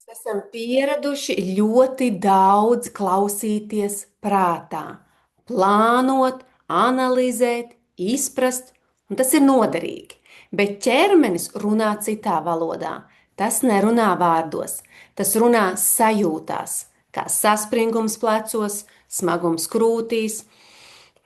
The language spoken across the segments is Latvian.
Esam pieraduši ļoti daudz klausīties prātā, plānot, analizēt, izprast, un tas ir noderīgi. Bet ķermenis runā citā valodā. Tas nerunā vārdos, tas runā sajūtās, kā saspringums plecos, smagums krūtīs,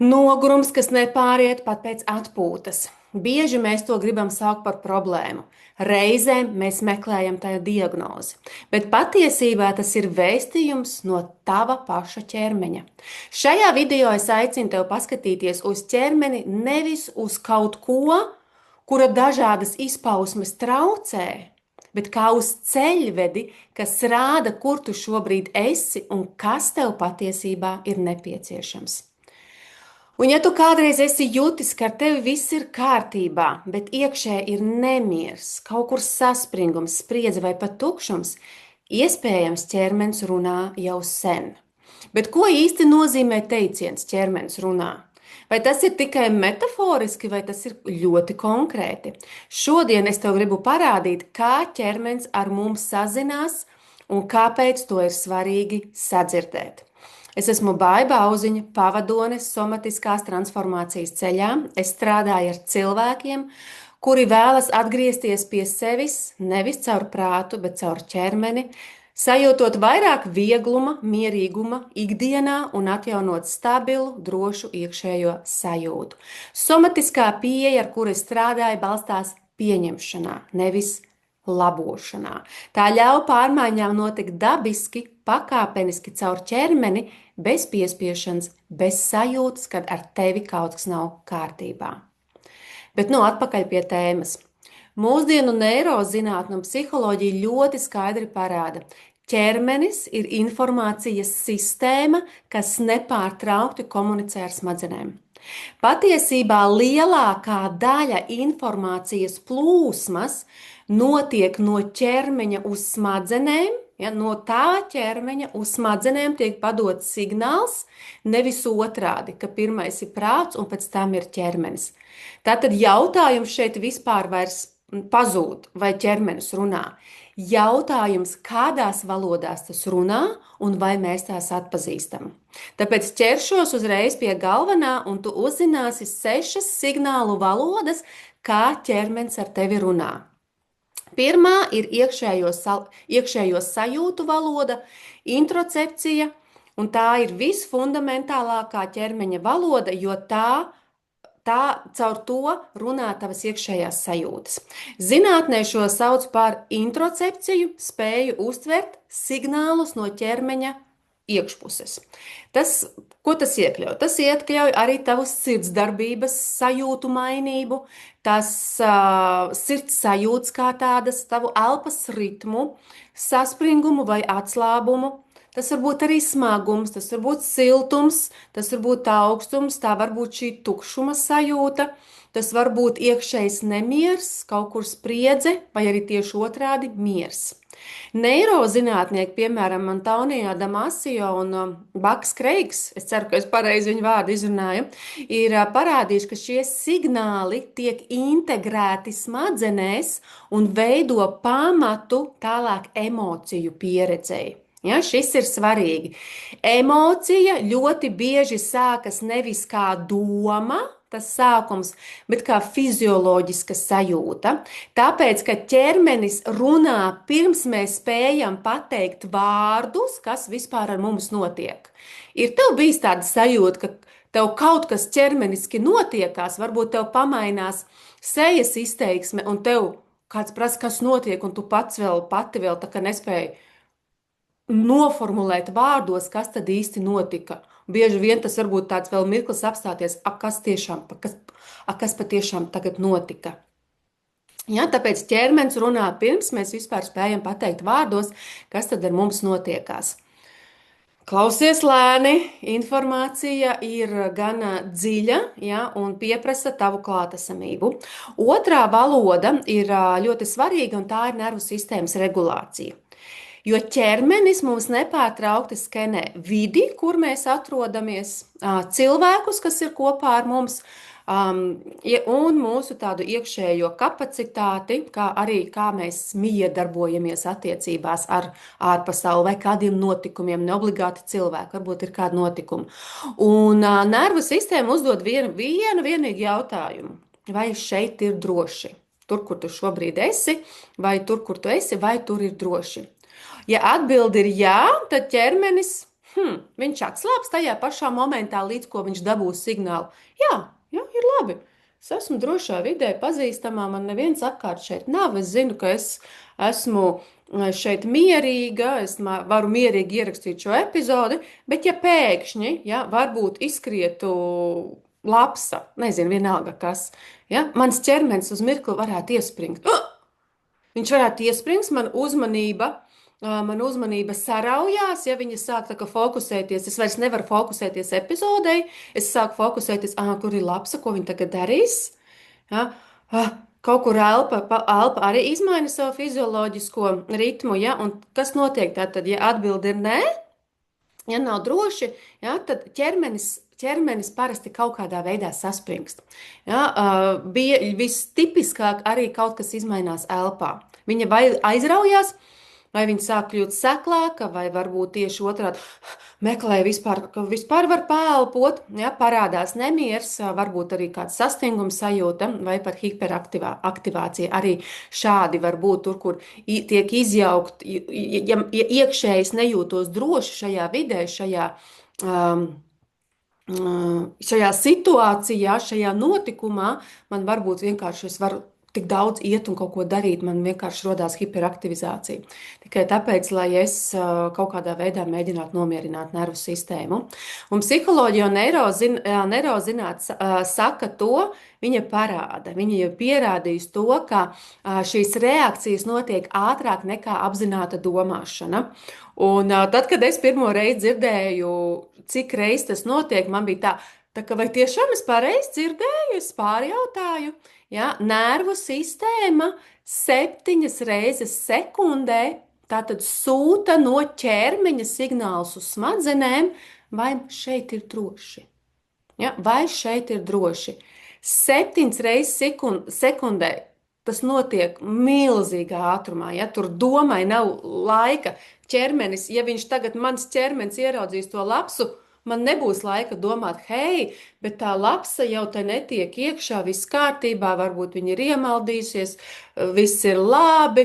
nogurums, kas nepāriet pat pēc atpūtas. Bieži mēs to gribam saukt par problēmu. Reizēm mēs meklējam tādu diagnozi, bet patiesībā tas ir vēstījums no tava paša ķermeņa. Šajā video es aicinu tevi paskatīties uz ķermeni, nevis uz kaut ko, kura dažādas izpausmes traucē, bet kā uz ceļvedi, kas rāda, kur tu šobrīd esi un kas tev patiesībā ir nepieciešams. Un ja tu kādreiz esi jutis, ka ar tevi viss ir kārtībā, bet iekšē ir nemieris, kaut kur saspringums, spriedze vai pat tukšums, iespējams ķermenis runā jau sen. Bet ko īsti nozīmē teiciens ķermenis runā? Vai tas ir tikai metaforiski, vai tas ir ļoti konkrēti? Šodien es tev gribu parādīt, kā ķermenis ar mums sazinās un kāpēc to ir svarīgi sadzirdēt. Es esmu Baiba Auziņa, pavadone somatiskās transformācijas ceļā. Es strādāju ar cilvēkiem, kuri vēlas atgriezties pie sevis nevis caur prātu, bet caur ķermeni, sajūtot vairāk viegluma, mierīguma ikdienā un atjaunot stabilu, drošu iekšējo sajūtu. Somatiskā pieeja, ar kuru es strādāju, balstās pieņemšanā, nevis labošanā. Tā ļauj pārmaiņām notikt dabiski, pakāpeniski caur ķermeni, bez piespiešanas, bez sajūtas, kad ar tevi kaut kas nav kārtībā. Bet atpakaļ pie tēmas. Mūsdienu neirozinātne un psiholoģija ļoti skaidri parāda, ķermenis ir informācijas sistēma, kas nepārtraukti komunicē ar smadzenēm. Patiesībā lielākā daļa informācijas plūsmas notiek no ķermeņa uz smadzenēm. Ja, no tā ķermeņa uz smadzenēm tiek padots signāls, nevis otrādi, ka pirmais ir prāts un pēc tam ir ķermenis. Tātad jautājums šeit vispār vairs pazūd, vai ķermenis runā. Jautājums, kādās valodās tas runā un vai mēs tās atpazīstam. Tāpēc ķeršos uzreiz pie galvenā, un tu uzzināsi 6 signālu valodas, kā ķermenis ar tevi runā. Pirmā ir iekšējo sajūtu valoda, introcepcija, un tā ir visfundamentālākā ķermeņa valoda, jo tā caur to runā tavas iekšējās sajūtas. Zinātnē šo sauc par introcepciju, spēju uztvert signālus no ķermeņa iekšpuses. Ko tas iekļauj? Tas iekļauj arī tavas sirdsdarbības sajūtu mainību, tās sirds sajūtas kā tādas, tavu elpas ritmu, saspringumu vai atslābumu. Tas var būt arī smagums, tas var būt siltums, tas var būt augstums, tā var būt šī tukšuma sajūta, tas var būt iekšējs nemieris, kaut kur spriedze vai arī tieši otrādi miers. Neirozinātnieki, piemēram, Antonio Damasio un Baks Kreigs, es ceru, ka es pareizi viņu vārdu izrunāju, ir parādījuši, ka šie signāli tiek integrēti smadzenēs un veido pamatu tālāk emociju pieredzei. Ja, šis ir svarīgi. Emocija ļoti bieži sākas nevis kā doma, tas sākums, bet kā fizioloģiska sajūta. Tāpēc, ka ķermenis runā pirms mēs spējam pateikt vārdus, kas vispār ar mums notiek. Ir tev bijis tāda sajūta, ka tev kaut kas ķermeniski notiekās, varbūt tev pamainās sejas izteiksme, un tev kāds prasa, kas notiek, un tu pati vēl tā kā nespēji noformulēt vārdos, kas tad īsti notika. Bieži vien tas varbūt tāds vēl mirklis apstāties, kas patiešām tagad notika. Ja, tāpēc ķermenis runā pirms mēs vispār spējam pateikt vārdos, kas tad ar mums notiekās. Klausies lēni, informācija ir gan dziļa, ja, un pieprasa tavu klātesamību. Otrā valoda ir ļoti svarīga, un tā ir nervu sistēmas regulācija. Jo ķermenis mums nepārtraukti skenē vidi, kur mēs atrodamies, cilvēkus, kas ir kopā ar mums, Un mūsu tādu iekšējo kapacitāti, kā arī kā mēs miedarbojamies attiecībās ar ārpasauli vai kādiem notikumiem, ne obligāti cilvēki, varbūt ir kādi notikumi. Un nervu sistēma uzdod vienu vienīgu jautājumu. Vai šeit ir droši? Tur, kur tu šobrīd esi, vai tur, kur tu esi, vai tur ir droši? Ja atbildi ir jā, tad ķermenis, viņš atslābs tajā pašā momentā, līdz ko viņš dabūs signālu. Jā, jā, ir labi. Es esmu drošā vidē, pazīstamā, man neviens apkārt šeit nav. Es zinu, ka es esmu šeit mierīga, varu mierīgi ierakstīt šo epizodi, bet ja pēkšņi, ja, varbūt izskrietu lapsa, nezinu, vienalga kas, ja, mans ķermenis uz mirkli varētu iespringt. Viņš varētu iespringt, man uzmanība saraujās, ja viņa sāk tā kā fokusēties. Es vairs nevaru fokusēties epizodei, es sāku fokusēties, kur ir lapsa, ko viņa tagad darīs. Ja? Kaut kur elpa arī izmaina savu fizioloģisko ritmu, ja? Un kas notiek tātad, ja atbildi ir nē, ja nav droši, ja? Tad ķermenis parasti kaut kādā veidā saspringst. Ja? Bija vistipiskāk arī kaut kas izmainās elpā. Viņa vai aizraujās, vai viņa sāk kļūt seklāka, vai varbūt tieši otrādi meklē ka vispār var pēlpot, ja, parādās nemieris, varbūt arī kāds sastingums sajūta, vai pat hiperaktivācija. Arī šādi var būt tur, kur tiek izjaukt, ja iekšēji nejūtos droši šajā vidē, šajā situācijā, šajā notikumā, man varbūt vienkārši es varu tik daudz iet un kaut ko darīt, man vienkārši rodās hiperaktivizācija. Tikai tāpēc, lai es kaut kādā veidā mēģinātu nomierināt nervu sistēmu. Un psiholoģija un neirozinātne saka to, viņa parāda, viņa jau pierādījis to, ka šīs reakcijas notiek ātrāk nekā apzināta domāšana. Un tad, kad es pirmo reizi dzirdēju, cik reiz tas notiek, man bija tā ka vai tiešām es pareizi dzirdēju, es pārjautāju. Ja, nervu sistēma 7 reizes sekundē tātad sūta no ķermeņa signālus uz smadzenēm, vai šeit ir droši. Ja, vai šeit ir droši. 7 reizes sekundē tas notiek milzīgā ātrumā. Ja, tur domai nav laika. Ķermenis, ja mans ķermenis ieraudzīs to lapsu, man nebūs laika domāt, hei, bet tā lapsa jau te netiek iekšā, viss kārtībā, varbūt viņa ir iemaldījusies, viss ir labi,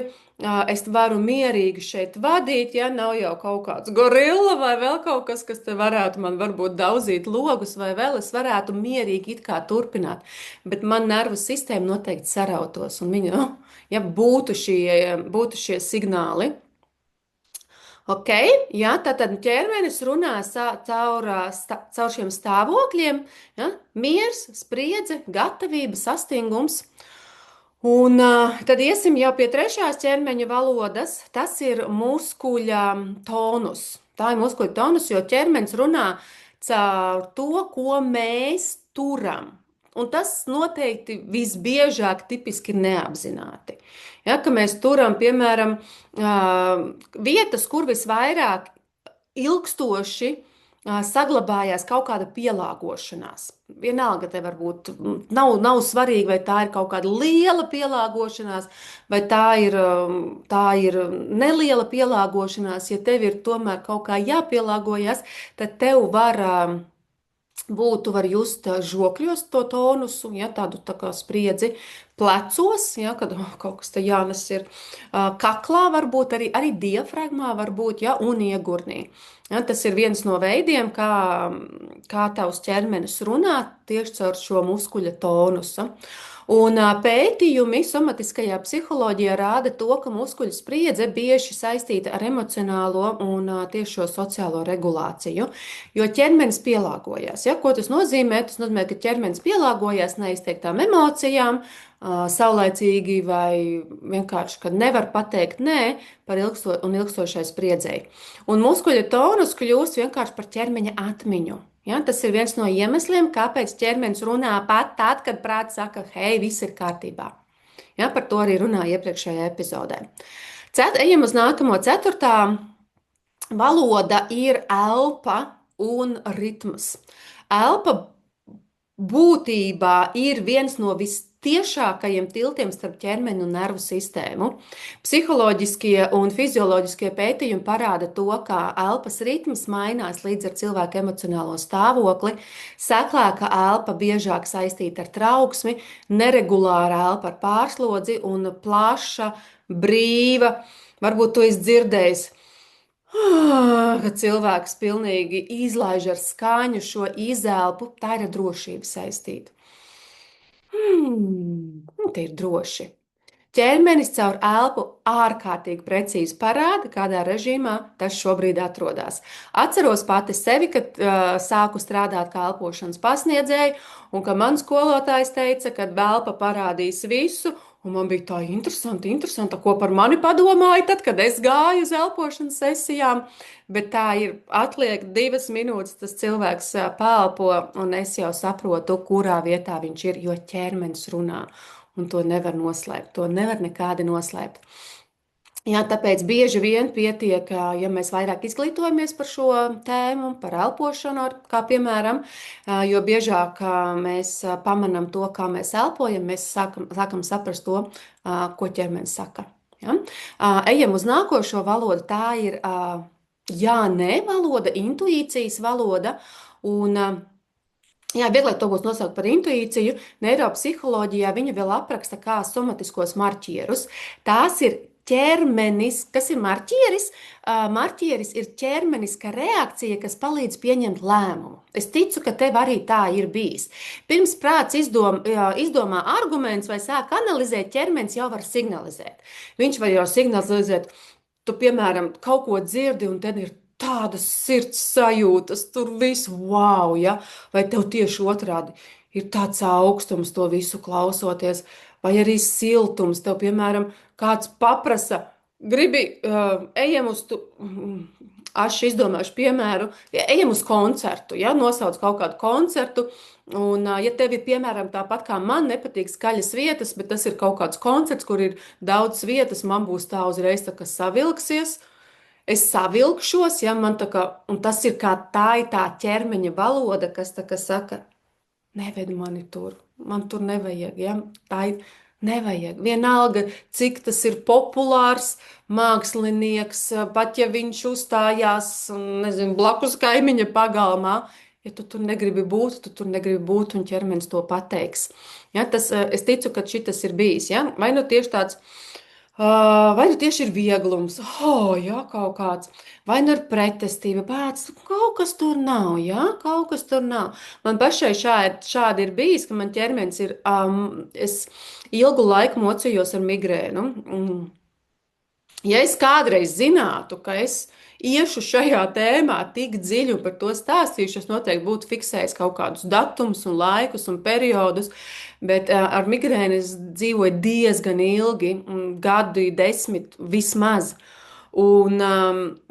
es varu mierīgi šeit vadīt, ja nav jau kaut kāds gorilla vai vēl kaut kas, kas te varētu man varbūt daudzīt logus, vai vēl es varētu mierīgi it kā turpināt. Bet man nervu sistēma noteikti sarautos, un viņa, ja būtu šie signāli, ok, jā, tātad ķermenis runā caur šiem stāvokļiem, ja, miers, spriedze, gatavība, sastingums. Un tad iesim jau pie trešās ķermeņa valodas, tas ir muskuļa tonus. Tā ir muskuļa tonus, jo ķermenis runā caur to, ko mēs turam. Un tas noteikti visbiežāk tipiski ir neapzināti. Ja, ka mēs turam, piemēram, vietas, kur visvairāk ilgstoši saglabājās kaut kāda pielāgošanās. Vienalga, te varbūt nav svarīgi, vai tā ir kaut kāda liela pielāgošanās, vai tā ir neliela pielāgošanās. Ja tev ir tomēr kaut kā jāpielāgojas, tad tev var just žokļos to tonusu, ja, tādu tā kā spriedzi plecos, ja, kad kaut kas te jānes ir kaklā, varbūt arī diafragmā, varbūt, ja, un iegurnī. Ja, tas ir viens no veidiem, kā tavs ķermenis runā tieši caur šo muskuļa tonusu. Un pētījumi somatiskajā psiholoģijā rāda to, ka muskuļu spriedze bieži saistīta ar emocionālo un tieši šo sociālo regulāciju, jo ķermenis pielāgojas. Ja? Ko tas nozīmē? Tas nozīmē, ka ķermenis pielāgojas neizteiktām emocijām, saulaicīgi vai vienkārši, kad nevar pateikt nē par ilgstošai spriedzei. Un muskuļa tonus kļūst vienkārši par ķermeņa atmiņu. Ja, tas ir viens no iemesliem, kāpēc ķermenis runā pat tad, kad prāts saka, hei, viss ir kārtībā. Ja, par to arī runāju iepriekšējā epizodē. Ejam uz nākamo. 4. valoda ir elpa un ritms. Elpa būtībā ir viens no vistiešākajiem tiltiem starp ķermeni un nervu sistēmu. Psiholoģiskie un fizioloģiskie pētījumi parāda to, kā elpas ritms mainās līdz ar cilvēku emocionālo stāvokli. Seklāka elpa biežāk saistīta ar trauksmi, neregulāra elpa ar pārslodzi un plaša, brīva. Varbūt to es dzirdēju, kad cilvēks pilnīgi izlaiž ar skaņu šo izelpu, tā ir ar drošību saistīta. Tie ir droši. Ķermenis caur elpu ārkārtīgi precīzi parāda, kādā režīmā tas šobrīd atrodas. Atceros pati sevi, kad sāku strādāt kā elpošanas pasniedzēja, un ka man skolotājs teica, ka elpa parādīs visu. Un man bija tā interesanti, ko par mani padomāja tad, kad es gāju uz elpošanas sesijām. Bet tā ir, atliek 2 minūtes, tas cilvēks pelpo, un es jau saprotu, kurā vietā viņš ir, jo ķermenis runā. Un to nevar noslēpt, to nevar nekādi noslēpt. Jā, tāpēc bieži vien pietiek, ja mēs vairāk izglītojamies par šo tēmu, par elpošanu, kā piemēram, jo biežāk mēs pamanām to, kā mēs elpojam, mēs sākam saprast to, ko ķermenis saka. Ja? Ejam uz nākošo valodu, tā ir jā, nē valoda, intuīcijas valoda, un jā, vieglāk to būs nosaukt par intuīciju. Neiropsiholoģijā viņa vēl apraksta kā somatiskos marķierus. Tās ir ķermenis, kas ir marķieris? Marķieris ir ķermeniska reakcija, kas palīdz pieņemt lēmumu. Es ticu, ka tev arī tā ir bijis. Pirms prāts izdomā argumentus vai sāk analizēt, ķermenis jau var signalizēt. Viņš var jau signalizēt, tu, piemēram, kaut ko dzirdi, un tad ir tādas sirds sajūtas, tur viss wow, ja? Vai tev tieši otrādi ir tāds augstums to visu klausoties, vai arī siltums. Tev, piemēram, kāds paprasa, gribi, ejam uz, es izdomāšu piemēru, ejam uz koncertu, ja? Nosauc kaut kādu koncertu, un ja tev ir, piemēram, tāpat kā man nepatīk skaļas vietas, bet tas ir kaut kāds koncerts, kur ir daudz vietas, man būs tā uzreiz tā, ka savilksies. Es savilkšos, ja man tā kā, un tas ir kā tā ir tā ķermeņa valoda, kas tā kā saka, neved mani tur, man tur nevajag, ja, tā ir nevajag. Vienalga, cik tas ir populārs mākslinieks, pat ja viņš uzstājās, nezinu, blakus kaimiņa pagalmā, ja tu tur negribi būt, un ķermenis to pateiks. Ja, tas, es ticu, ka šitas ir bijis, ja, vai nu tieši tāds, vai nu tieši ir vieglums, jā, kaut kāds, vai nu ir pretestība, bērns, kaut kas tur nav, jā, kaut kas tur nav. Man pašai šādi ir bijis, ka man ķermenis ir, es ilgu laiku mocījos ar migrēnu. Ja es kādreiz zinātu, ka es iešu šajā tēmā tik dziļi un par to stāstīšu, es noteikti būtu fiksējis kaut kādus datumus un laikus un periodus, bet ar migrēnu es dzīvoju diezgan ilgi, gadu 10 vismaz. Un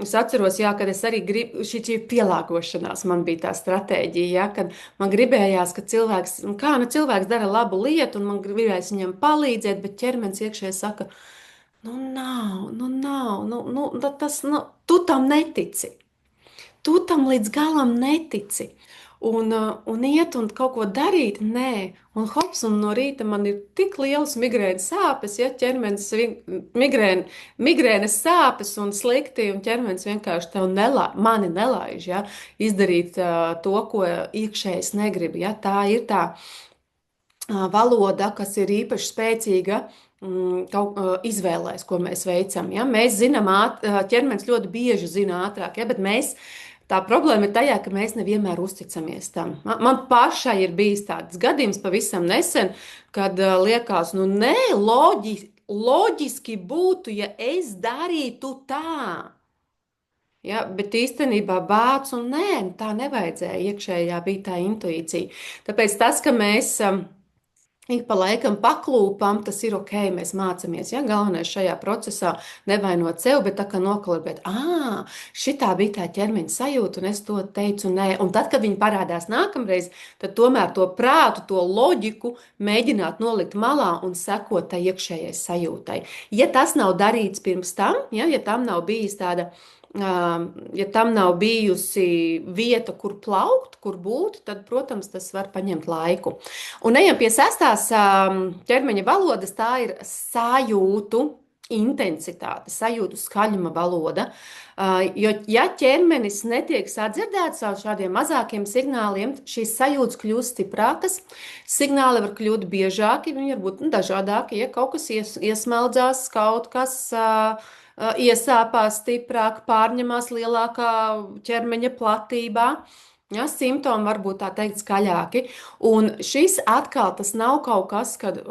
es atceros, jā, kad es arī gribu, šī pielāgošanās man bija tā stratēģija, ja, kad man gribējās, ka cilvēks dara labu lietu, un man gribējās viņam palīdzēt, bet ķermenis iekšēji saka, tas, tu tam netici. Tu tam līdz galam netici. Un iet un kaut ko darīt, nē. Un hops, un no rīta man ir tik liels migrēnas sāpes, ja ķermenis migrēnas sāpes un slikti, un ķermenis vienkārši mani nelaiž, ja, izdarīt to, ko iekšēji es negribu. Ja. Tā ir tā valoda, kas ir īpaši spēcīga izvēlēs, ko mēs veicam. Ja? Mēs zinām, ķermenis ļoti bieži zina ātrāk, ja? Bet tā problēma ir tajā, ka mēs nevienmēr uzticamies tam. Man pašai ir bijis tāds gadījums pavisam nesen, kad liekas, nē, loģiski būtu, ja es darītu tā. Ja, bet īstenībā bāc un nē, tā nevajadzēja, iekšējā bija tā intuīcija. Tāpēc tas, ka mēs ik pa laikam paklūpam, tas ir ok, mēs mācāmies. Ja? Galvenais šajā procesā nevainot sev, bet tā kā nokalibrēt, šitā bija tā ķermeņa sajūta, un es to teicu nē. Un tad, kad viņi parādās nākamreiz, tad tomēr to prātu, to loģiku mēģināt nolikt malā un sekot tai iekšējai sajūtai. Ja tas nav darīts pirms tam, ja tam nav bijis tāda Ja tam nav bijusi vieta, kur plaukt, kur būt, tad, protams, tas var paņemt laiku. Un ejam pie sestās ķermeņa valodas, tā ir sajūtu intensitāte, sajūtu skaļuma valoda. Jo, ja ķermenis netiek sadzirdēts ar šādiem mazākiem signāliem, šīs sajūtas kļūst stiprākas, signāli var kļūt biežāki, viņi var būt dažādāki, ja kaut kas iesmeldzās, kaut kas iesāpās stiprāk, pārņemās lielākā ķermeņa platībā. Ja, simptomi var būt tā teikt skaļāki. Un šis atkal tas nav kaut kas, kad,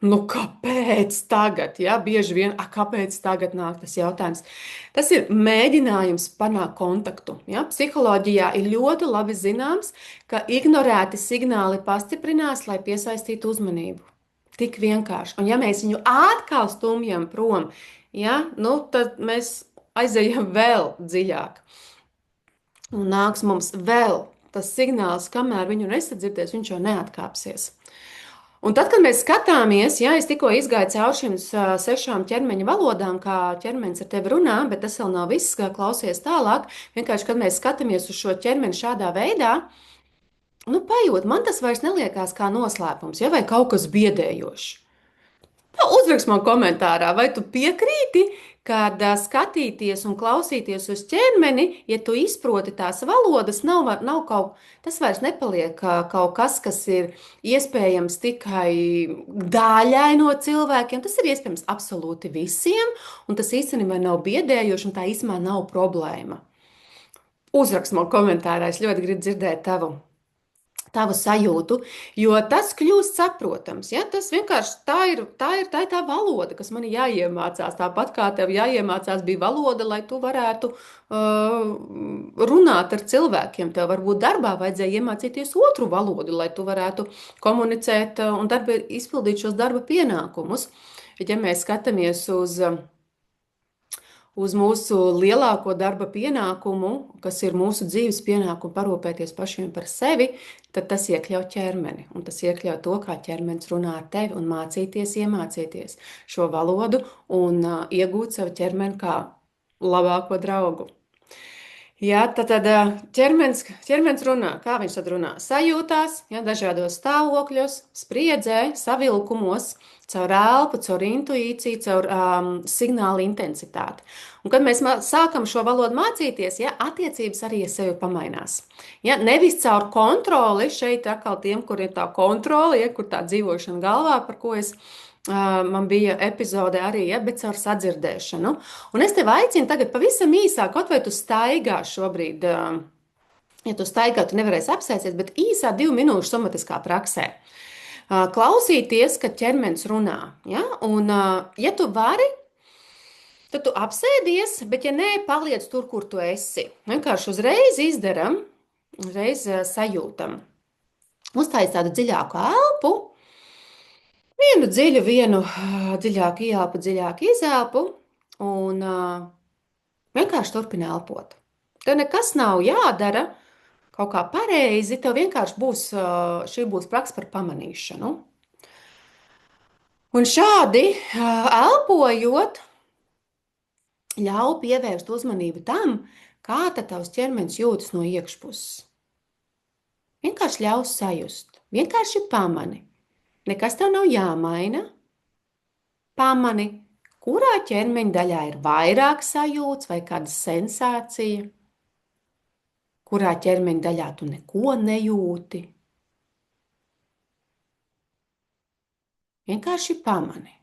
nu kāpēc tagad? Ja, bieži vien, kāpēc tagad nāk tas jautājums? Tas ir mēģinājums panākt kontaktu. Ja. Psiholoģijā ir ļoti labi zināms, ka ignorēti signāli pastiprinās, lai piesaistītu uzmanību. Tik vienkārši. Un ja mēs viņu atkal stumjam prom, ja, nu, tad mēs aizejam vēl dziļāk. Un nāks mums vēl tas signāls, kamēr viņu nesadzirdēs, viņš jau neatkāpsies. Un tad, kad mēs skatāmies, ja es tikko izgāju cauri šīm 6 ķermeņa valodām, kā ķermenis ar tevi runā, bet tas vēl nav viss, kā klausies tālāk. Vienkārši, kad mēs skatāmies uz šo ķermeni šādā veidā, nu, pajūt, man tas vairs neliekās kā noslēpums, ja, vai kaut kas biedējošs. Uzrakst man komentārā, vai tu piekrīti, kad skatīties un klausīties uz ķermeni, ja tu izproti tās valodas, nav tas vairs nepaliek kaut kas, kas ir iespējams tikai daļai no cilvēkiem. Tas ir iespējams absolūti visiem, un tas īstenībā nav biedējoši, un tā īstenībā nav problēma. Uzrakst man komentārā, es ļoti gribu dzirdēt tavu sajūtu, jo tas kļūst saprotams. Ja? Tas vienkārši tā valoda, kas man ir jāiemācās. Tāpat kā tev jāiemācās bija valoda, lai tu varētu runāt ar cilvēkiem. Tev varbūt darbā vajadzēja iemācīties otru valodu, lai tu varētu komunicēt un izpildīt šos darba pienākumus. Ja mēs skatāmies uz mūsu lielāko darba pienākumu, kas ir mūsu dzīves pienākumu parūpēties pašiem par sevi, tad tas iekļauj ķermeni. Un tas iekļauj to, kā ķermenis runā ar tevi un iemācīties šo valodu un iegūt savu ķermeni kā labāko draugu. Ja, tad ķermenis runā. Kā viņš tad runā? Sajūtās, ja, dažādos stāvokļos, spriedzē, savilkumos, caur elpu, caur intuīciju, caur signālu intensitāti. Un, kad mēs sākam šo valodu mācīties, ja, attiecības arī ar sevi pamainās. Ja, nevis caur kontroli, šeit atkal tiem, kur ir tā kontrole, ja, kur tā dzīvošana galvā, par ko man bija epizode arī, ja, bet caur sadzirdēšanu. Un es tevi aicinu tagad pavisam īsāk, kaut vai tu staigā šobrīd, ja tu staigā, tu nevarēsi apsēsties, bet īsā 2 minūšu somatiskā praksē. Klausīties, kad ķermenis runā. Ja? Un, ja tu vari, tad tu apsēdies, bet ja nē, paliec tur, kur tu esi. Vienkārši uzreiz izdaram, uzreiz sajūtam. Uztājas tādu dziļāku elpu, vienu dziļu, vienu dziļāku ieelpu, dziļāku izelpu un vienkārši turpina elpot. Tev nekas nav jādara kaut kā pareizi, tev vienkārši šī būs praksa par pamanīšanu. Un šādi elpojot, ļauj pievērst uzmanību tam, kā tad tavs ķermenis jūtas no iekšpuses. Vienkārši ļauj sajust, vienkārši pamani. Nekas tev nav jāmaina. Pamani, kurā ķermeņa daļā ir vairāk sajūtas vai kāda sensācija, kurā ķermeņa daļā tu neko nejūti. Vienkārši pamani.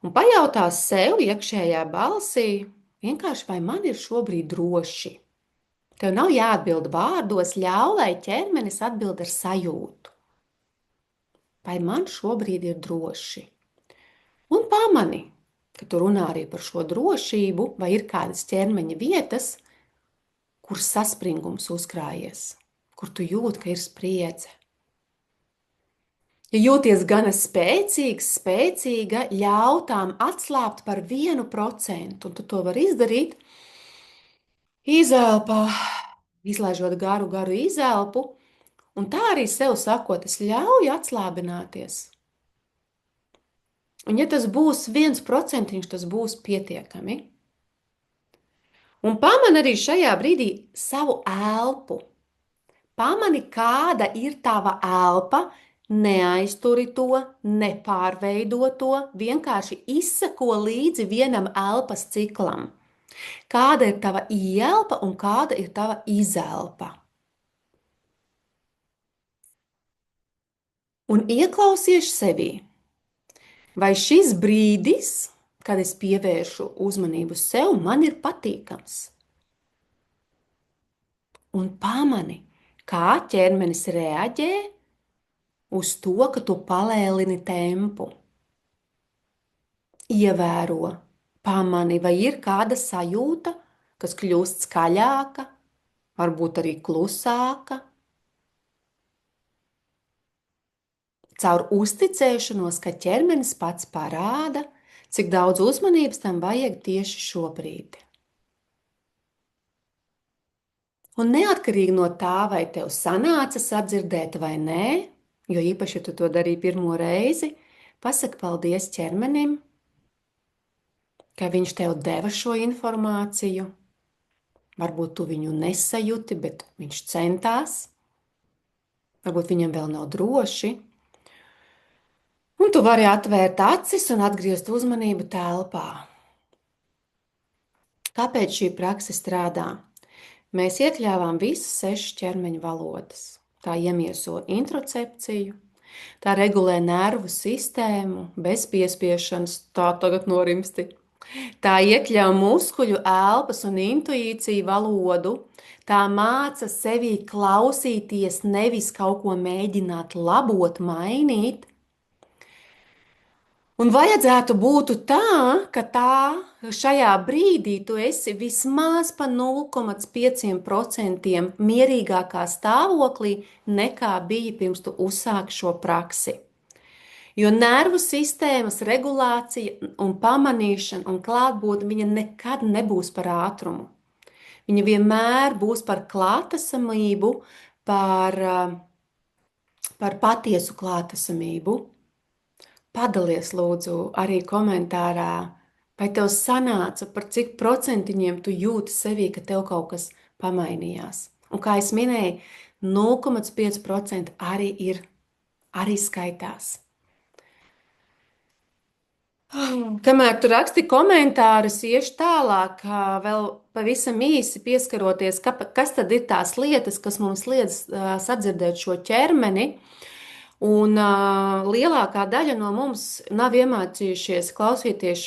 Un pajautā sev iekšējā balsī, vienkārši vai man ir šobrīd droši. Tev nav jāatbild vārdos, ļauj, lai ķermenis atbild ar sajūtu. Vai man šobrīd ir droši? Un pamani, ka tu runā arī par šo drošību, vai ir kādas ķermeņa vietas, kur saspringums uzkrājies, kur tu jūti, ka ir spriedze. Ja jūties gana spēcīga, ļauj tām atslābt par 1%, un tu to vari izdarīt, izelpā, izlaižot garu izelpu, un tā arī sev sakot, es ļauju atslābināties. Un ja tas būs 1%, tas būs pietiekami. Un pamani arī šajā brīdī savu elpu. Pamani, kāda ir tava elpa, neaizturi to, nepārveido to, vienkārši izseko līdzi vienam elpas ciklam. Kāda ir tava ielpa un kāda ir tava izelpa? Un ieklausies sevī. Vai šis brīdis, kad es pievēršu uzmanību sev, man ir patīkams? Un pamani, kā ķermenis reaģē uz to, ka tu palēlini tempu. Ievēro, pamani, vai ir kāda sajūta, kas kļūst skaļāka, varbūt arī klusāka. Caur uzticēšanos, ka ķermenis pats parāda, cik daudz uzmanības tam vajag tieši šobrīd. Un neatkarīgi no tā, vai tev sanāca sadzirdēt vai nē, jo īpaši, ja tu to darīji pirmo reizi, pasaki paldies ķermenim, ka viņš tev deva šo informāciju. Varbūt tu viņu nesajūti, bet viņš centās. Varbūt viņam vēl nav droši. Un tu vari atvērt acis un atgriezt uzmanību telpā. Kāpēc šī prakse strādā? Mēs iekļāvām visas 6 ķermeņa valodas. Tā iemieso introcepciju, tā regulē nervu sistēmu, bez piespiešanas, tā tagad norimsti. Tā iekļauj muskuļu, elpas un intuīciju valodu. Tā māca sevī klausīties, nevis kaut ko mēģināt labot, mainīt. Un vajadzētu būt tā, ka šajā brīdī tu esi vismaz pa 0,5% mierīgākā stāvoklī nekā bija pirms tu uzsāki šo praksi. Jo nervu sistēmas regulācija un pamanīšana un klātbūtne viņa nekad nebūs par ātrumu. Viņa vienmēr būs par klātesamību, par patiesu klātesamību. Padalies lūdzu arī komentārā, vai tev sanāca, par cik procentiņiem tu jūti sevī, ka tev kaut kas pamainījās. Un kā es minēju, 0,5% arī skaitās. Kamēr tu raksti komentārus, iešu tālāk, vēl pavisam īsi pieskaroties, kas tad ir tās lietas, kas mums liedz sadzirdēt šo ķermeni. Un lielākā daļa no mums nav iemācījušies klausīties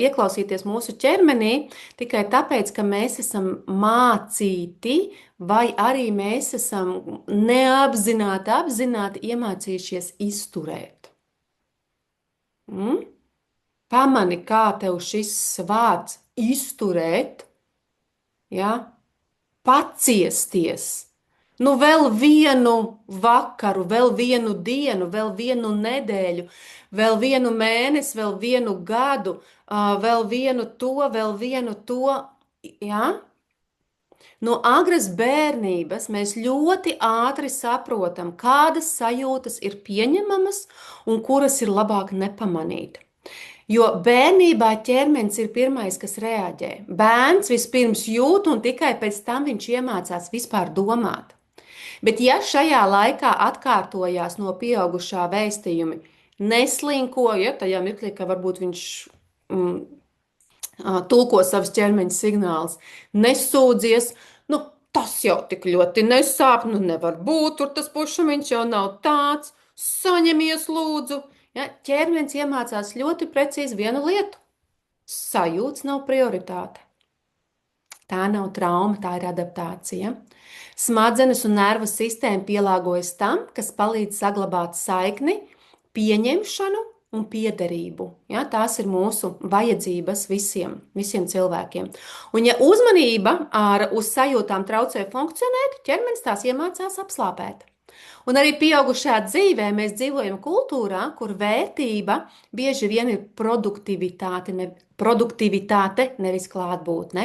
ieklausīties mūsu ķermenī tikai tāpēc, ka mēs esam mācīti, vai arī mēs esam apzināti iemācījušies izturēt. Pamani, kā tev šis vārds izturēt, ja? Paciesties. Nu, vēl vienu vakaru, vēl vienu dienu, vēl vienu nedēļu, vēl vienu mēnesi, vēl vienu gadu, vēl vienu to, ja? No agras bērnības mēs ļoti ātri saprotam, kādas sajūtas ir pieņemamas un kuras ir labāk nepamanīt. Jo bērnībā ķermenis ir pirmais, kas reaģē. Bērns vispirms jūt un tikai pēc tam viņš iemācās vispār domāt. Bet ja šajā laikā atkārtojās no pieaugušā vēstījumi, neslinkoja, tajā mirklī, ka varbūt viņš tulko savus ķermeņa signālus, nesūdzies, nu tas jau tik ļoti nesāp, nu nevar būt, tur tas pušamiņš jau nav tāds, saņemies lūdzu. Ja, ķermenis iemācās ļoti precīzi vienu lietu. Sajūts nav prioritāte. Tā nav trauma, tā ir adaptācija. Smadzenes un nervu sistēma pielāgojas tam, kas palīdz saglabāt saikni, pieņemšanu un piederību. Ja, tās ir mūsu vajadzības visiem cilvēkiem. Un ja uzmanība uz sajūtām traucē funkcionēt, ķermenis tās iemācās apslāpēt. Un arī pieaugušajā dzīvē mēs dzīvojam kultūrā, kur vērtība bieži vien ir produktivitāte, nevis klātbūtne.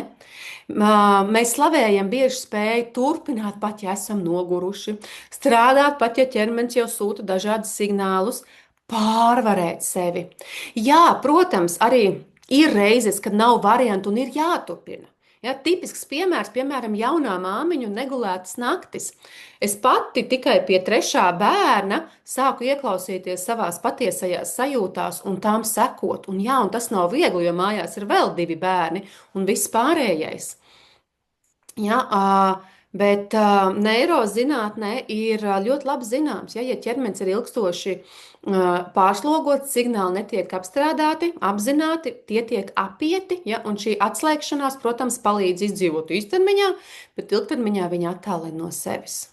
Mēs slavējam bieži spēju turpināt, pat ja esam noguruši, strādāt, pat ja ķermenis jau sūta dažādus signālus, pārvarēt sevi. Jā, protams, arī Ir reizes, kad nav variantu un ir jāturpina. Ja, tipisks piemērs, piemēram, jaunā māmiņa un negulētas naktis. Es pati tikai pie trešā bērna sāku ieklausīties savās patiesajās sajūtās un tām sekot. Un jā, un tas nav viegli, jo mājās ir vēl 2 bērni un viss pārējais. Ja, bet neirozinātnē ir ļoti labi zināms, ja ķermenis ir ilgstoši pārslogots, signāli netiek apstrādāti, apzināti, tie tiek apieti, ja, un šī atslēgšanās, protams, palīdz izdzīvot īstermiņā, bet ilgtermiņā viņa attālina no sevis.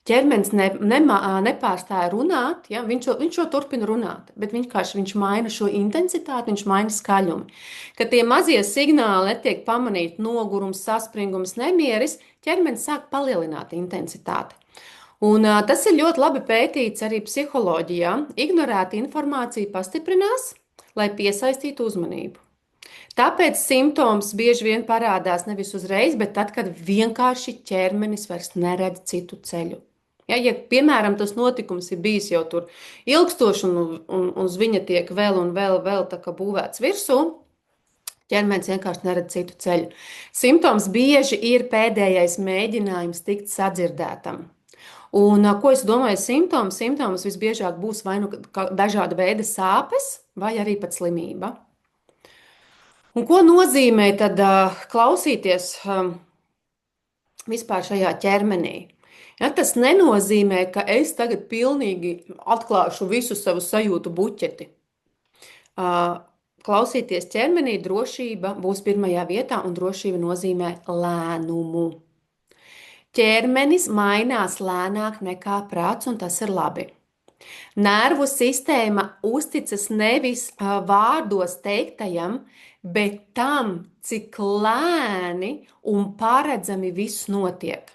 Ķermenis nepārstāja runāt, ja, viņš jau turpina runāt, bet viņš maina šo intensitāti, viņš maina skaļumu. Kad tie mazie signāli netiek pamanīti, nogurums, saspringums, nemieris, ķermenis sāk palielināt intensitāti. Un, tas ir ļoti labi pētīts arī psiholoģijā. Ignorēta informācija pastiprinās, lai piesaistītu uzmanību. Tāpēc simptoms bieži vien parādās nevis uzreiz, bet tad, kad vienkārši ķermenis vairs neredz citu ceļu. Ja, piemēram, tas notikums ir bijis jau tur ilgstoši un uz viņa tiek vēl un vēl tā kā būvēts virsū, ķermenis vienkārši neredz citu ceļu. Simptoms bieži ir pēdējais mēģinājums tikt sadzirdētam. Un, ko es domāju, simptoms visbiežāk būs vai nu dažāda veida sāpes, vai arī pat slimība. Un ko nozīmē tad klausīties vispār šajā ķermenī? Ja, tas nenozīmē, ka es tagad pilnīgi atklāšu visu savu sajūtu buķeti. Klausīties ķermenī, drošība būs pirmajā vietā, un drošība nozīmē lēnumu. Ķermenis mainās lēnāk nekā prāts, un tas ir labi. Nervu sistēma uzticas nevis vārdos teiktajam, bet tam, cik lēni un paredzami viss notiek.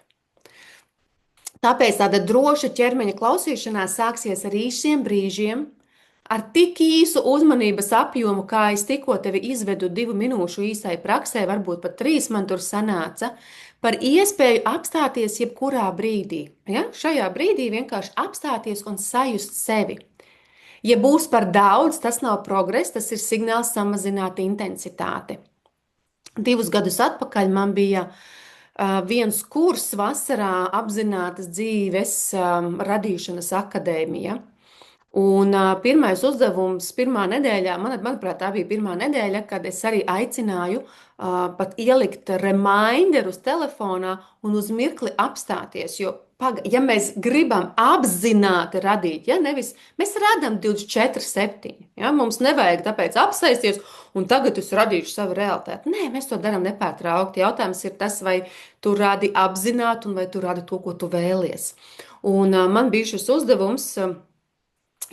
Tāpēc tāda droša ķermeņa klausīšanās sāksies ar īsiem brīžiem, ar tik īsu uzmanības apjomu, kā es tikko tevi izvedu 2 minūšu īsai praksē, varbūt pat 3 man tur sanāca, par iespēju apstāties jebkurā brīdī. Ja? Šajā brīdī vienkārši apstāties un sajust sevi. Ja būs par daudz, tas nav progress, tas ir signāls samazināt intensitāti. 2 gadus atpakaļ man bija viens kurs vasarā apzinātas dzīves radīšanas akadēmija. Un pirmais uzdevums pirmā nedēļā, manuprāt, tā bija pirmā nedēļa, kad es arī aicināju pat ielikt reminderus telefonā un uz mirkli apstāties, jo ja mēs gribam apzināti radīt, ja nevis mēs radām 24/7, ja, mums nevajag tāpēc apsēsties un tagad es radīšu savu realitāti. Nē, mēs to darām nepārtraukti. Jautājums ir tas, vai tu radi apzināti un vai tu radi to, ko tu vēlies. Un man bija šis uzdevums,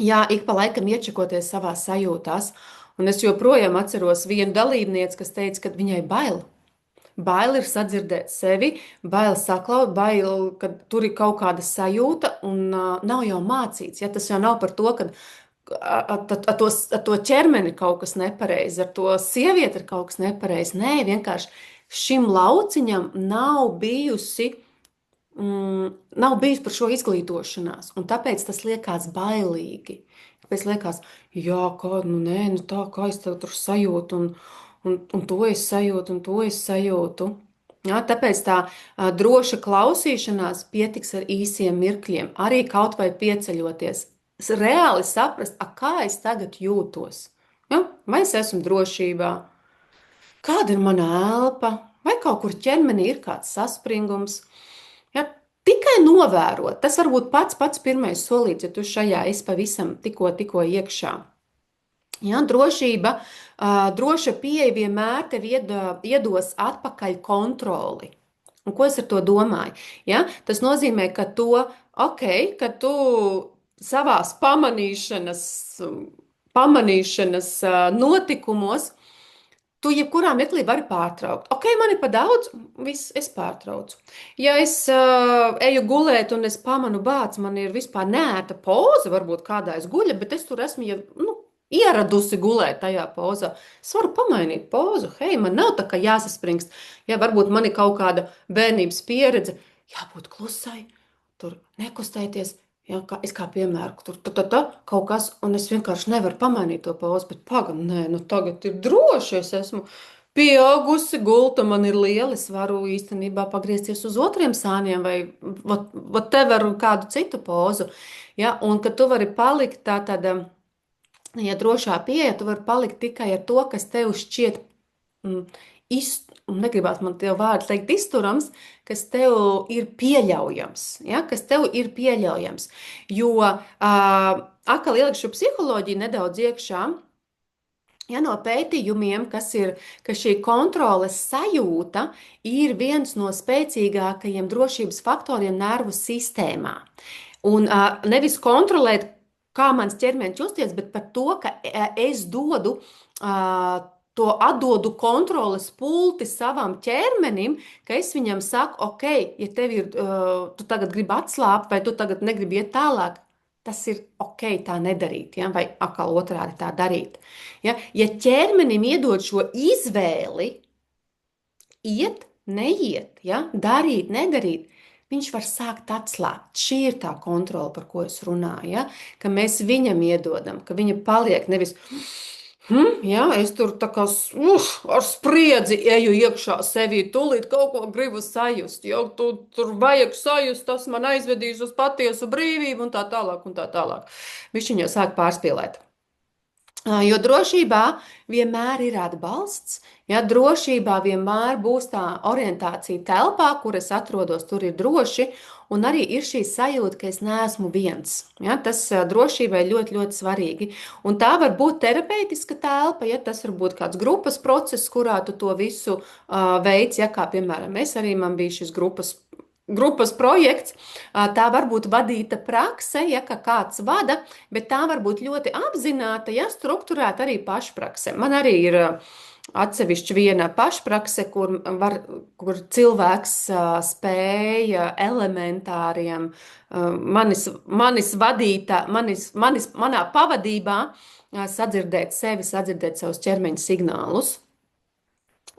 jā, ik pa laikam iečakoties savā sajūtās, un es joprojām atceros vienu dalībnieci, kas teica, ka viņai bail. Bail ir sadzirdēt sevi, bail saklaut, bail, ka tur ir kaut kāda sajūta un nav jau mācīts. Ja? Tas jau nav par to, ka ar to ķermeni kaut kas nepareizi, ar to sievieti ir kaut kas nepareizi. Nē, vienkārši šim lauciņam nav bijusi par šo izglītošanās, un tāpēc tas liekas bailīgi. Tāpēc liekas, jā, kā es tur sajūtu, un to es sajūtu, un to es sajūtu. Ja, tāpēc tā droša klausīšanās pietiks ar īsiem mirkļiem, arī kaut vai pieceļoties. Reāli saprast, kā es tagad jūtos. Ja? Vai es esmu drošībā? Kāda ir mana elpa? Vai kaut kur ķermenī ir kāds saspringums? Ja? Tikai novērot, tas varbūt pats pirmais solīts, ja tu šajā esi pavisam tikko iekšā. Ja, droša pieeja vienmēr tev iedos atpakaļ kontroli. Un ko es ar to domāju? Ja? Tas nozīmē, ka ka tu savās pamanīšanas notikumos, tu jebkurā mirklī vari pārtraukt. Man ir pa daudz, viss, es pārtraucu. Ja es eju gulēt un es pamanu bāc, man ir vispār neērta poza, varbūt kādā es guļu, bet es tur esmu ieradusi gulēt tajā pozā. Es varu pamainīt pozu. Man nav tā kā jāsaspringst. Ja varbūt man ir kaut kāda bērnības pieredze, jābūt klusai, tur nekustēties, Ja, es kā piemēru, tur kaut kas, un es vienkārši nevaru pamainīt to pozu, bet pagaidi, nē, nu tagad ir droši, es esmu pieaugusi, gulta man ir liela, es varu īstenībā pagriezties uz otriem sāniem vai whatever kādu citu pozu. Ja, un ka tu vari palikt tā tāda, ja drošā pieeja, tu vari palikt tikai ar to, kas tev šķiet mm, negribētu man te vārdu teikt izturams, kas tev ir pieļaujams. Ja? Kas tev ir pieļaujams. Jo atkal ielikšu psiholoģiju nedaudz iekšā. Ja, no pētījumiem, ka šī kontroles sajūta ir viens no spēcīgākajiem drošības faktoriem nervu sistēmā. Un nevis kontrolēt, kā mans ķermenis justies, bet par to, ka es dodu to atdodu kontroles pulti savam ķermenim, ka es viņam saku, ok, ja tev ir, tu tagad gribi atslābt, vai tu tagad negribi iet tālāk, tas ir ok, tā nedarīt, ja? Vai atkal otrādi tā darīt. Ja, ja ķermenim iedod šo izvēli, iet, neiet, ja? Darīt, nedarīt, viņš var sākt atslābt. Šī ir tā kontrole, par ko es runāju. Ja? Ka mēs viņam iedodam, ka viņa paliek nevis. Jā, es tur tā kā ar spriedzi eju iekšā sevī, tūlīt kaut ko gribu sajust. Jau tur vajag sajust, tas man aizvedīs uz patiesu brīvību un tā tālāk un tā tālāk. Viņš jau sāk pārspīlēt. Jo drošībā vienmēr ir atbalsts, ja drošībā vienmēr būs tā orientācija telpā, kur es atrodos, tur ir droši, un arī ir šī sajūta, ka es neesmu viens. Ja, tas drošībai ļoti, ļoti svarīgi. Un tā var būt terapeitiska telpa, ja tas var būt kāds grupas process, kurā tu to visu veids, ja kā piemēram man bija šis grupas projekts, tā var būt vadīta prakse, ja kāds vada, bet tā var būt ļoti apzināta, ja strukturēta arī pašprakse. Man arī ir atsevišķi viena pašprakse, kur cilvēks spēja elementāriem manā pavadībā sadzirdēt sevi, sadzirdēt savus ķermeņa signālus.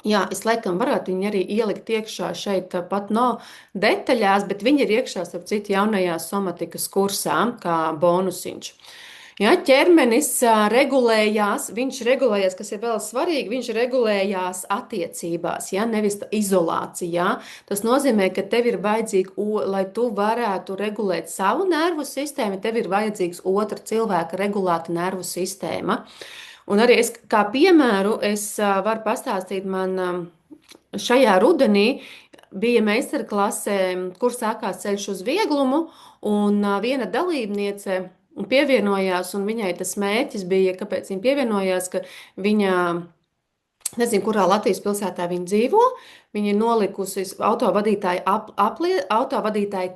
Jā, es laikam varētu viņu arī ielikt iekšā šeit pat no detaļās, bet viņi ir iekšā, starp citu, jaunajā somatikas kursā, kā bonusiņš. Ja, ķermenis regulējās, viņš regulējās, kas ir vēl svarīgi, viņš regulējās attiecībās, ja, nevis izolācijā. Tas nozīmē, ka tev ir vajadzīgi, lai tu varētu regulēt savu nervu sistēmu, tev ir vajadzīgs otra cilvēka regulēta nervu sistēma. Un arī es, kā piemēru, es varu pastāstīt, man šajā rudenī bija meistarklase, kur sākās ceļš uz vieglumu, un viena dalībniece pievienojās, un viņai tas mērķis bija, kāpēc viņa pievienojās, ka viņa, nezinu, kurā Latvijas pilsētā viņa dzīvo, viņa ir nolikusi autovadītāja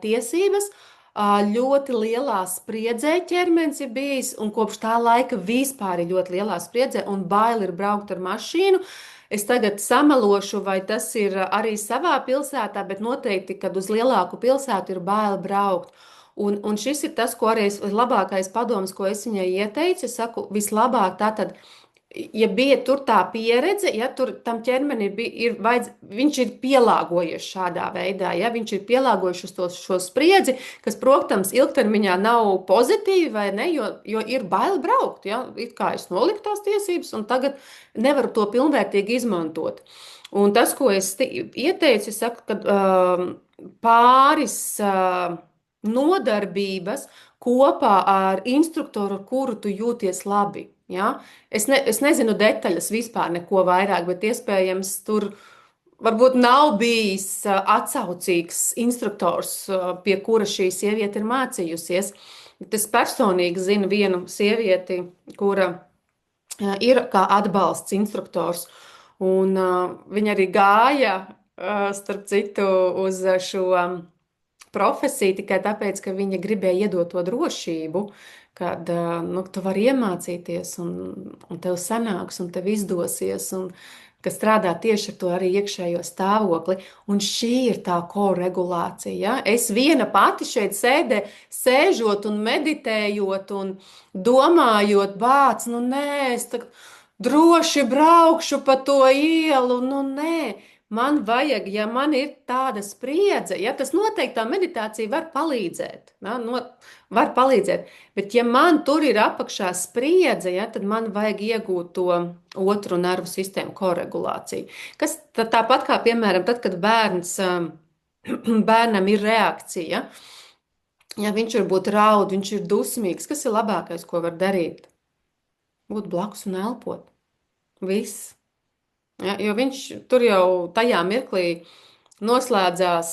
tiesības, ļoti lielā spriedzē ķermenis ir bijis, un kopš tā laika vispār ir ļoti lielā spriedzē, un bail ir braukt ar mašīnu. Es tagad samelošu, vai tas ir arī savā pilsētā, bet noteikti, kad uz lielāku pilsētu ir bail braukt. Un šis ir tas, ko arī labākais padoms, ko es viņai ieteicu. Es saku, vislabāk tātad, ja bija tur tā pieredze, ja tur tam ķermenim viņš ir pielāgojies šādā veidā, ja viņš ir pielāgojies uz šo spriedzi, kas, protams, ilgtermiņā nav pozitīvi, vai ne, jo ir bail braukt, ja, it kā es noliku tās tiesības, un tagad nevaru to pilnvērtīgi izmantot. Un tas, ko es ieteicu, es saku, ka pāris nodarbības kopā ar instruktoru, ar kuru tu jūties labi. Ja? Es nezinu detaļas vispār neko vairāk, bet iespējams tur varbūt nav bijis atsaucīgs instruktors, pie kura šī sieviete ir mācījusies. Es personīgi zinu vienu sievieti, kura ir kā atbalsts instruktors, un viņa arī gāja, starp citu, uz šo profesiju tikai tāpēc, ka viņa gribēja iedot to drošību, kad tu vari iemācīties, un tev sanāks, un tev izdosies, un kas strādā tieši ar to arī iekšējo stāvokli. Un šī ir tā koregulācija. Ja? Es viena pati šeit sēžot un meditējot un domājot, bāc, nu nē, es droši braukšu pa to ielu, nu nē. man vajag, ja man ir tāda spriedze, ja tas noteikti tā meditācija var palīdzēt, ja, var palīdzēt, bet ja man tur ir apakšā spriedze, ja, tad man vajag iegūt to otru nervu sistēmu koregulāciju. Kas tāpat kā, piemēram, tad, kad bērnam ir reakcija, ja viņš varbūt raud, viņš ir dusmīgs, kas ir labākais, ko var darīt? Būt blakus un elpot. Viss. Ja, jo viņš tur jau tajā mirklī noslēdzās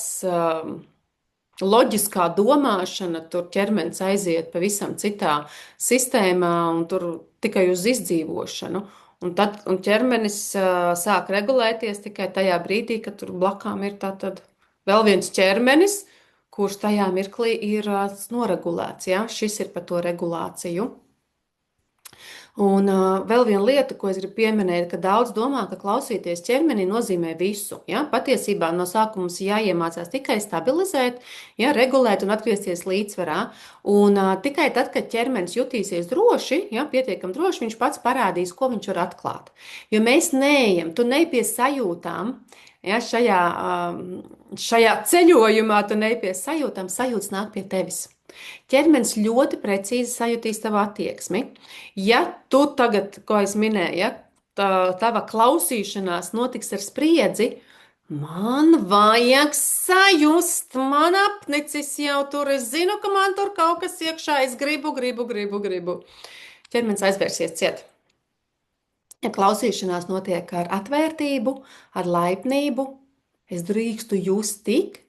loģiskā domāšana, tur ķermenis aiziet pavisam citā sistēmā un tur tikai uz izdzīvošanu. Un ķermenis sāk regulēties tikai tajā brīdī, kad tur blakām ir tātad vēl viens ķermenis, kurš tajā mirklī ir noregulēts. Ja? Šis ir par to regulāciju. Un vēl viena lieta, ko es gribu pieminēt, ka daudz domā, ka klausīties ķermeni nozīmē visu. Ja? Patiesībā no sākuma mums jāiemācās tikai stabilizēt, ja? Regulēt un atgriezties līdzsvarā. Un tikai tad, kad ķermenis jutīsies droši, ja? Pietiekami droši, viņš pats parādīs, ko viņš var atklāt. Jo mēs neejam, tu neej pie sajūtām. Ja, šajā ceļojumā tu neej pie sajūtām, sajūtas nāk pie tevis. Ķermenis ļoti precīzi sajutīs tavu attieksmi. Ja tu tagad, ko es minēju, ja tava klausīšanās notiks ar spriedzi, man vajag sajust, man apnicis jau tur, es zinu, ka man tur kaut kas iekšā, es gribu. Ķermenis aizvērsies ciet. Ja klausīšanās notiek ar atvērtību, ar laipnību, es drīkstu just tik,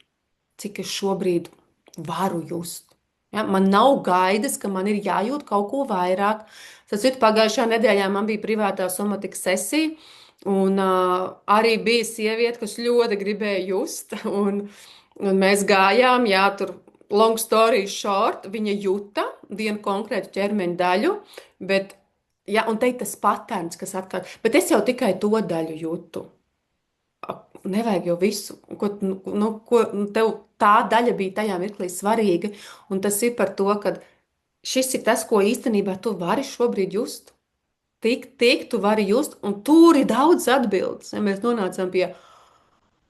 cik es šobrīd varu just. Ja, man nav gaidas, ka man ir jājūt kaut ko vairāk. Tas ir pagājušā nedēļā man bija privātā somatikas sesija, un arī bija sieviete, kas ļoti gribēja just, un mēs gājām, jā, tur long story short, viņa juta vienu konkrētu ķermeņa daļu, bet, jā, un te ir tas patērns, kas atkārt, bet es jau tikai to daļu jūtu. Nevajag jau visu, ko tev tā daļa bija tajā mirklī svarīga, un tas ir par to, ka šis ir tas, ko īstenībā tu vari šobrīd just. Tik tu vari just, un tur ir daudz atbildes. Ja mēs nonācam pie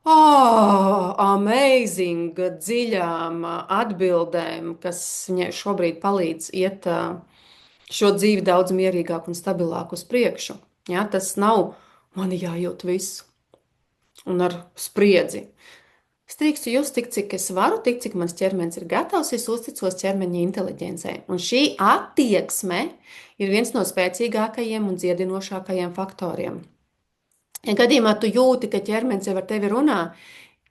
amazing, dziļām atbildēm, kas viņai šobrīd palīdz iet šo dzīvi daudz mierīgāk un stabilāk uz priekšu. Ja, tas nav man jājūt visu. Un ar spriedzi. Es drīkstu just tik, cik es varu, tik, cik mans ķermenis ir gatavs, es uzticos ķermeņa inteliģencei. Un šī attieksme ir viens no spēcīgākajiem un dziedinošākajiem faktoriem. Ja gadījumā tu jūti, ka ķermenis jau ar tevi runā,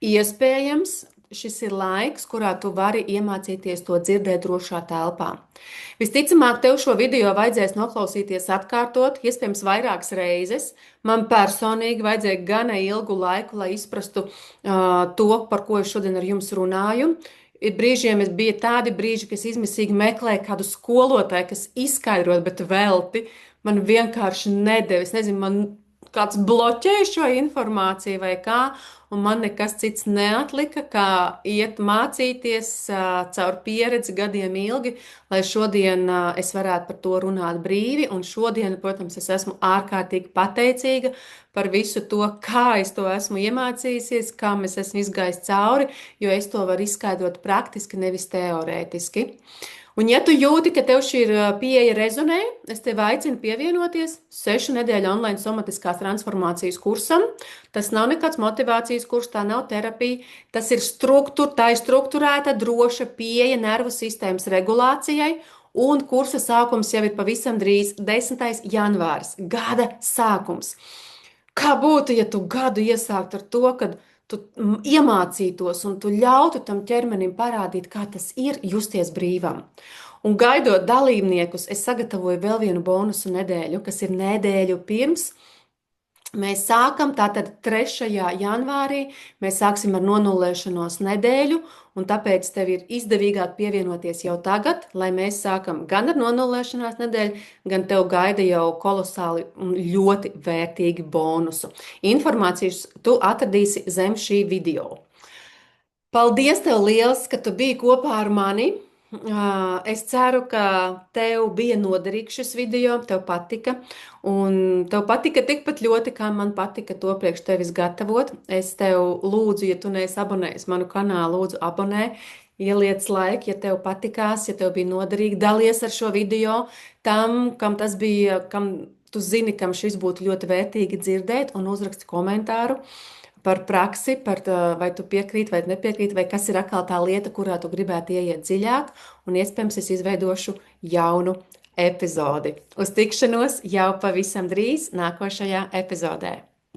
iespējams, šis ir laiks, kurā tu vari iemācīties to dzirdēt drošā telpā. Visticamāk, tev šo video vajadzēs noklausīties atkārtot, iespējams, vairākas reizes. Man personīgi vajadzēja gana ilgu laiku, lai izprastu to, par ko es šodien ar jums runāju. Brīžiem bija tādi brīži, kad es izmisīgi meklēju kādu skolotāju, kas izskaidrot, bet velti man vienkārši nedēļ. Es nezinu, man kāds bloķēja šo informāciju vai kā, un man nekas cits neatlika, kā iet mācīties caur pieredzi gadiem ilgi, lai šodien es varētu par to runāt brīvi, un šodien, protams, es esmu ārkārtīgi pateicīga par visu to, kā es to esmu iemācījusies, kā mēs esmu izgājis cauri, jo es to varu izskaidrot praktiski, nevis teorētiski. Un ja tu jūti, ka tev šī pieeja rezonē, es tevi aicinu pievienoties 6 nedēļu online somatiskās transformācijas kursam. Tas nav nekāds motivācijas kurs, tā nav terapija. Tas ir tā ir strukturēta, droša pieeja nervu sistēmas regulācijai, un kursa sākums jau ir pavisam drīz 10. janvāris, gada sākums. Kā būtu, ja tu gadu iesāktu ar to, kad tu iemācītos un tu ļautu tam ķermenim parādīt, kā tas ir justies brīvam. Un gaidot dalībniekus, es sagatavoju vēl vienu bonusu nedēļu, kas ir nedēļu pirms. Mēs sākam tātad 3. janvārī, mēs sāksim ar nonulēšanos nedēļu, un tāpēc tev ir izdevīgāk pievienoties jau tagad, lai mēs sākam gan ar nonulēšanās nedēļu, gan tev gaida jau kolosāli un ļoti vērtīgi bonusu. Informācijas tu atradīsi zem šī video. Paldies tev liels, ka tu biji kopā ar mani. Es ceru, ka tev bija noderīgs šis video, tev patika, un tev patika tikpat ļoti, kā man patika to priekš tevis gatavot. Es tev lūdzu, ja tu neesi abonējis manu kanālu, lūdzu abonē, ieliec laiku, ja tev patikās, ja tev bija noderīgi, dalies ar šo video tam, kam tas bija, kam tu zini, kam šis būtu ļoti vērtīgi dzirdēt, un uzraksti komentāru par praksi, vai tu piekrīti vai nepiekrīti, vai kas ir atkal tā lieta, kurā tu gribētu ieiet dziļāk, un iespējams es izveidošu jaunu epizodi. Uz tikšanos jau pavisam drīz nākošajā epizodē.